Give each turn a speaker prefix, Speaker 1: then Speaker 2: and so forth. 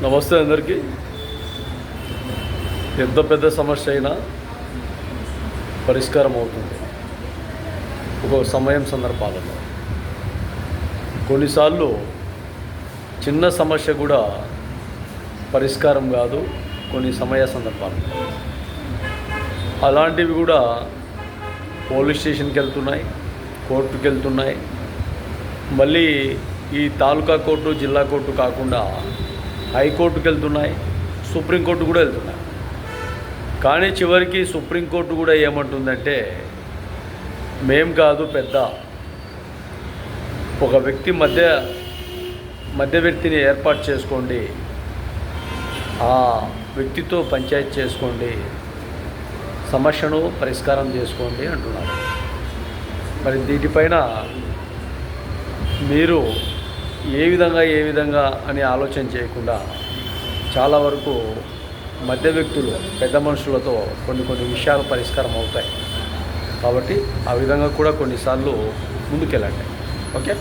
Speaker 1: నమస్తే అందరికీ. ఎంత పెద్ద సమస్య అయినా పరిష్కారం అవుతుంది ఒక సమయం సందర్భాలలో. కొన్నిసార్లు చిన్న సమస్య కూడా పరిష్కారం కాదు కొన్ని సమయ సందర్భాలు. అలాంటివి కూడా పోలీస్ స్టేషన్కి వెళ్తున్నాయి, కోర్టుకి వెళ్తున్నాయి. మళ్ళీ ఈ తాలూకా కోర్టు, జిల్లా కోర్టు కాకుండా హైకోర్టుకి వెళ్తున్నాయి, సుప్రీంకోర్టు కూడా వెళ్తున్నాయి. కానీ చివరికి సుప్రీంకోర్టు కూడా ఏమంటుందంటే, మేం కాదు పెద్ద, ఒక వ్యక్తి మధ్యవర్తిని ఏర్పాటు చేసుకోండి, ఆ వ్యక్తితో పంచాయతీ చేసుకోండి, సమస్యను పరిష్కారం చేసుకోండి అంటున్నారు. మరి దీనిపైన మీరు ఏ విధంగా అని ఆలోచన చేయకుండా చాలా వరకు మధ్య వ్యక్తులు, పెద్ద మనుషులతో కొన్ని విషయాలు పరిష్కారం అవుతాయి. కాబట్టి ఆ విధంగా కూడా కొన్నిసార్లు ముందుకెళ్ళండి. ఓకే.